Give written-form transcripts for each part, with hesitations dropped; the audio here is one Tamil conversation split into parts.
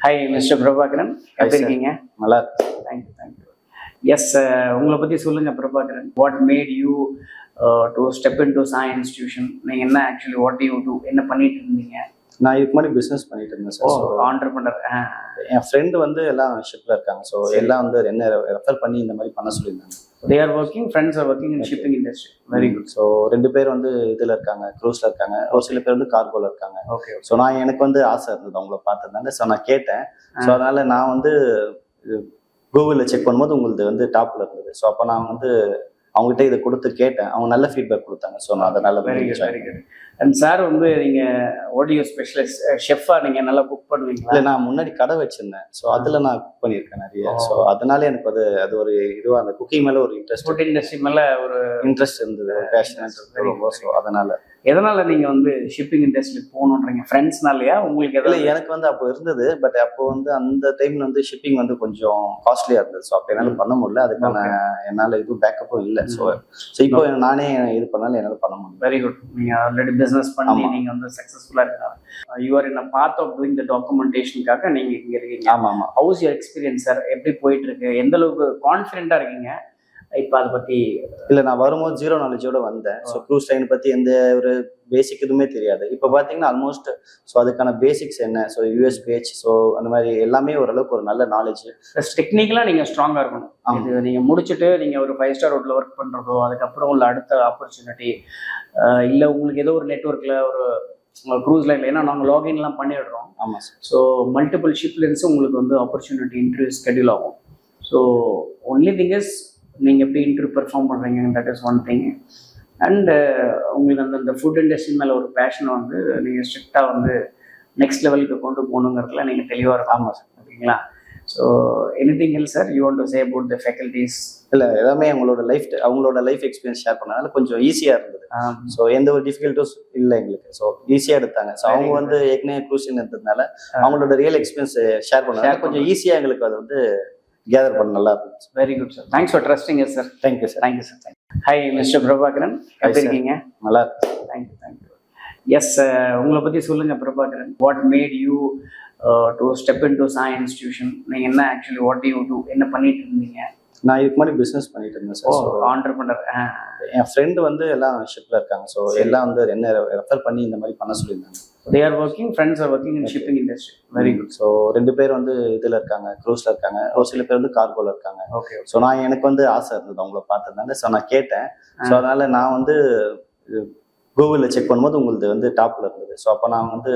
ஹாய் மிஸ்டர் பிரபாகரன், எப்படி இருக்கீங்க? நல்லா தேங்க்யூ. எஸ், உங்களை பற்றி சொல்லுங்கள் Prabhakaran. What made you to step in to Sai institution? நீங்கள் என்ன ஆக்சுவலி வாட் யூ டூ, என்ன பண்ணிட்டு இருந்தீங்க? நான் இதுக்கு முன்னாடி பிஸ்னஸ் பண்ணிட்டு இருந்தேன் சார். ஆண்டர்பிரனர். என் ஃப்ரெண்டு வந்து எல்லாம் ஷிப்ல இருக்காங்க. ஸோ எல்லாம் வந்து என்ன ரெஃபர் பண்ணி இந்த மாதிரி பண்ண சொல்லியிருந்தாங்க. They are working, friends are working in shipping industry. Very good. So 2 பேர் வந்து இதில் இருக்காங்க, க்ரூஸில் இருக்காங்க. ஒரு சில பேர் வந்து கார்கோவில் இருக்காங்க. ஓகே. ஸோ எனக்கு வந்து ஆசை இருந்தது அவங்கள பார்த்ததுனால. ஸோ நான் கேட்டேன். ஸோ அதனால நான் வந்து கூகுளில் செக் பண்ணும்போது உங்களுக்கு வந்து டாப்பில் இருந்தது. ஸோ அப்போ நான் வந்து அவங்ககிட்ட இதை கொடுத்து கேட்டேன். அவங்க நல்ல ஃபீட்பேக் கொடுத்தாங்க. ஸோ நான் அதை நல்ல வெரி குட். அண்ட் சார் வந்து நீங்கள் ஆடியோ ஸ்பெஷலிஸ்ட் ஷெஃபாக, நீங்கள் நல்லா குக் பண்ணுவீங்களா? இல்லை, நான் முன்னாடி கடை வச்சிருந்தேன். ஸோ அதில் நான் குக் பண்ணியிருக்கேன் நிறைய. ஸோ அதனால எனக்கு அது ஒரு இதுவாக அந்த குக்கிங் மேலே ஒரு இன்ட்ரெஸ்ட், ஃபுட் இண்டஸ்ட்ரி மேலே ஒரு இன்ட்ரெஸ்ட் இருந்தது, பேஷன் ரொம்ப. ஸோ அதனால எதனால நீங்க வந்து ஷிப்பிங் இண்டஸ்ட்ரி போகணுன்றீங்க? ஃப்ரெண்ட்ஸ்னாலயா உங்களுக்கு? எதில் எனக்கு வந்து அப்போ இருந்தது. பட் அப்போ வந்து அந்த டைம்ல வந்து ஷிப்பிங் வந்து கொஞ்சம் காஸ்ட்லியா இருந்தது. ஸோ அப்போ என்னால் பண்ண முடியல. அதுக்கான என்னால் இதுவும் பேக்கப்பும் இல்லை. ஸோ இப்போ நானே இது பண்ணாலும் என்னால் பண்ண முடியும். Very good. நீங்க ஆல்ரெடி பிசினஸ் பண்ணி நீங்க வந்து சக்ஸஸ்ஃபுல்லா இருக்காங்க. You are in a path of doing the டாக்குமெண்டேஷனுக்காக நீங்க இங்க இருக்கீங்க. ஆமா. How's your experience sir? எப்படி போயிட்டு இருக்கு? எந்த அளவுக்கு கான்ஃபிடென்ட்டா இருக்கீங்க இப்போ அதை பத்தி? இல்லை, நான் வரும்போது 0 நாலேஜோட வந்தேன். ஸோ க்ரூஸ் லைன் பற்றி எந்த ஒரு பேசிக் எதுவுமே தெரியாது. இப்போ பார்த்தீங்கன்னா ஆல்மோஸ்ட் ஸோ அதுக்கான பேசிக்ஸ் என்ன, ஸோ யூஎஸ்பிஹெச், ஸோ அந்த மாதிரி எல்லாமே ஓரளவுக்கு ஒரு நல்ல நாலேஜ். டெக்னிக்கலாக நீங்கள் ஸ்ட்ராங்காக இருக்கணும். இது நீங்கள் முடிச்சுட்டு நீங்கள் ஒரு 5 ஸ்டார் ஹோட்டலில் ஒர்க் பண்ணுறதோ, அதுக்கப்புறம் உள்ள அடுத்த ஆப்பர்ச்சுனிட்டி இல்லை உங்களுக்கு ஏதோ ஒரு நெட்ஒர்க்கில் ஒரு க்ரூஸ் லைனில், ஏன்னா நாங்கள் லாகின்லாம் பண்ணிடுறோம். ஆமாம் சார். ஸோ மல்டிபிள் ஷிப்லேருந்து உங்களுக்கு வந்து ஆப்பர்ச்சுனிட்டி இன்டர்வியூ ஸ்கெடியூல் ஆகும். ஸோ ஒன்லி திங் இஸ் நீங்கள் எப்படி இன்டர்வியூ பெர்ஃபார்ம் பண்ணுறீங்க, that is one thing. And உங்களுக்கு அந்த ஃபுட் இண்டஸ்ட்ரி மேலே ஒரு பேஷனை வந்து நீங்கள் ஸ்ட்ரிக்டாக வந்து நெக்ஸ்ட் லெவலுக்கு கொண்டு போகணுங்கிறதுல நீங்கள் தெளிவாக இருக்கும். ஆமாம் சார். ஓகேங்களா? So anything else sir you want to say about the faculties? இல்லை, எல்லாமே அவங்களோட லைஃப் எக்ஸ்பீரியன்ஸ் ஷேர் பண்ணனால கொஞ்சம் ஈஸியாக இருந்தது. ஸோ எந்த ஒரு டிஃபிகல்ட்டும் இல்லை எங்களுக்கு. ஸோ ஈஸியாக எடுத்தாங்க. ஸோ அவங்க வந்து ஏற்கனவே க்ரூஷன் இருந்ததுனால அவங்களோட ரியல் எக்ஸ்பீரியன்ஸ் ஷேர் பண்ணாங்க. கொஞ்சம் ஈஸியாக எங்களுக்கு அது வந்து கேதர் பண்ண நல்லா இருந்துச்சு. Very good sir. Thanks for trusting yes sir. Thank you sir. Hi mister Prabhakaran, எப்படி இருக்கீங்க? நல்லா. தேங்க்யூ. எஸ், உங்களை பற்றி சொல்லுங்கள் Prabhakaran. What made you to step in to Sai institution? நீங்கள் என்ன ஆக்சுவலி வாட் யூ டூ, என்ன பண்ணிட்டு இருந்தீங்க? நான் இதுக்கு முன்னாடி பிஸ்னஸ் பண்ணிட்டு இருந்தேன் சார். ஆண்டர்பிரனர். என் ஃப்ரெண்டு வந்து எல்லாம் ஷிப்ல இருக்காங்க. ஸோ எல்லாம் வந்து என்ன ரெஃபர் பண்ணி இந்த மாதிரி பண்ண சொல்லியிருந்தாங்க. They are working, friends are working in shipping industry. Very good. So 2 பேர் வந்து இதில் இருக்காங்க, க்ரூஸில் இருக்காங்க. ஒரு சில பேர் வந்து கார்கோவில் இருக்காங்க. ஓகே. ஸோ எனக்கு வந்து ஆசை இருந்தது அவங்கள பார்த்ததுனால. ஸோ நான் கேட்டேன். ஸோ அதனால நான் வந்து கூகுளில் செக் பண்ணும்போது உங்களுக்கு வந்து டாப்பில் இருந்தது. ஸோ அப்போ நான் வந்து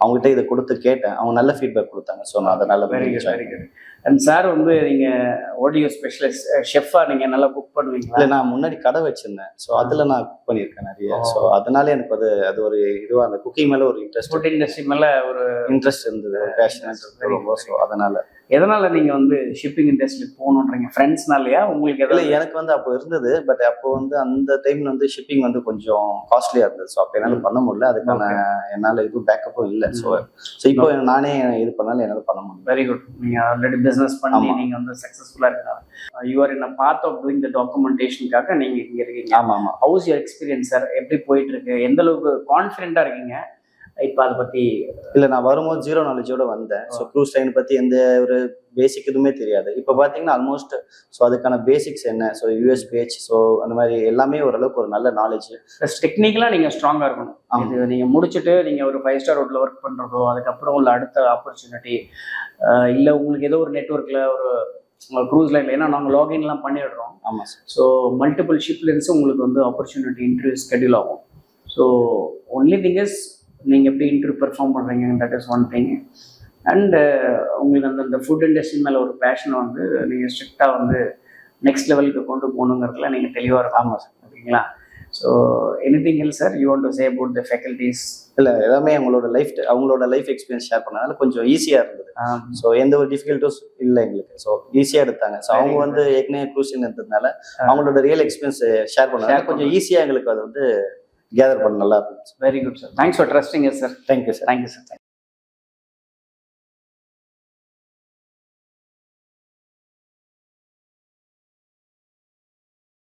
அவங்ககிட்ட இதை கொடுத்து கேட்டேன். அவங்க நல்ல ஃபீட்பேக் கொடுத்தாங்க. ஸோ நான் அதை நல்ல. Very good. அண்ட் சார் வந்து நீங்கள் ஆடியோ ஸ்பெஷலிஸ்ட் ஷெஃபாக, நீங்கள் நல்லா குக் பண்ணுவீங்களா? இல்லை, நான் முன்னாடி கடை வச்சிருந்தேன். ஸோ அதில் நான் குக் பண்ணியிருக்கேன் நிறைய. ஸோ அதனால எனக்கு அது ஒரு இதுவாக அந்த குக்கிங் மேலே ஒரு இன்ட்ரெஸ்ட், ஃபுட் இண்டஸ்ட்ரி மேலே ஒரு இன்ட்ரெஸ்ட் இருந்தது, பேஷன் ரொம்ப. ஸோ அதனால எதனால நீங்கள் வந்து ஷிப்பிங் இண்டஸ்ட்ரி போகணுன்றீங்க? ஃப்ரெண்ட்ஸ்னாலயா உங்களுக்கு? இல்லை, எனக்கு வந்து அப்போ இருந்தது. பட் அப்போ வந்து அந்த டைம்ல வந்து ஷிப்பிங் வந்து கொஞ்சம் காஸ்ட்லியாக இருந்தது. ஸோ அப்போ என்னால் பண்ண முடியல. அதுக்கான என்னால் இதுவும் பேக்கப்பும் இல்லை. ஸோ இப்போ நானே இது பண்ணாலும் என்னால் பண்ண முடியும். Very good. நீங்கள் ஆல்ரெடி பிஸ்னஸ் பண்ணி நீங்கள் வந்து சக்ஸஸ்ஃபுல்லாக இருக்காங்க. You are in a path of doing the டாக்குமெண்டேஷனுக்காக நீங்கள் இங்கே இருக்கீங்க. ஆமாம். How's your experience sir? எப்படி போயிட்டு இருக்கு? எந்த அளவுக்கு கான்ஃபிடென்ட்டாக இருக்கீங்க இப்போ அதை பற்றி? இல்லை, நான் வரும்போது 0 நாலேஜோட வந்தேன். ஸோ க்ரூஸ் லைன் பற்றி எந்த ஒரு பேசிக் எதுவுமே தெரியாது. இப்போ பார்த்தீங்கன்னா ஆல்மோஸ்ட் ஸோ அதுக்கான பேசிக்ஸ் என்ன, ஸோ யூஎஸ்பிஹெச், ஸோ அந்த மாதிரி எல்லாமே ஓரளவுக்கு ஒரு நல்ல நாலேஜ். டெக்னிக்கலாக நீங்கள் ஸ்ட்ராங்காக இருக்கணும். இது நீங்கள் முடிச்சுட்டு நீங்கள் ஒரு 5 ஸ்டார் ஹோட்டலில் ஒர்க் பண்ணுறதோ, அதுக்கப்புறம் உள்ள அடுத்த ஆப்பர்ச்சுனிட்டி இல்லை உங்களுக்கு ஏதோ ஒரு நெட்ஒர்க்கில் ஒரு க்ரூஸ் லைனில், ஏன்னா நாங்கள் லாகின்லாம் பண்ணிடுறோம். ஆமாம் சார். ஸோ மல்டிபிள் ஷிப்லேருந்து உங்களுக்கு வந்து ஆப்பர்ச்சுனிட்டி இன்டர்வியூ ஸ்கெடியூல் ஆகும். ஸோ ஒன்லி திங் இஸ் நீங்கள் எப்படி இன்டர்வியூ பெர்ஃபார்ம் பண்ணுறீங்க, that is one thing. And உங்களுக்கு அந்த ஃபுட் இண்டஸ்ட்ரி மேலே ஒரு பேஷனை வந்து நீங்கள் ஸ்ட்ரிக்டாக வந்து நெக்ஸ்ட் லெவலுக்கு கொண்டு போகணுங்கிறதுல நீங்கள் தெளிவாக இருக்கும். ஆமாம் சார். ஓகேங்களா? So anything else sir you want to say about the faculties? இல்லை, எல்லாமே அவங்களோட லைஃப் எக்ஸ்பீரியன்ஸ் ஷேர் பண்ணனால கொஞ்சம் ஈஸியாக இருந்தது. ஸோ எந்த ஒரு டிஃபிகல்ட்டும் இல்லை எங்களுக்கு. ஸோ ஈஸியாக எடுத்தாங்க. ஸோ அவங்க வந்து ஏற்கனவே க்ரூஷன் இருந்ததுனால அவங்களோட ரியல் எக்ஸ்பீரியன்ஸ் ஷேர் பண்ணனால கொஞ்சம் ஈஸியாக எங்களுக்கு அது வந்து கேதர் பண்ண நல்லா இருந்துச்சு. Very good sir. Thanks for trusting yes sir. Thank you sir.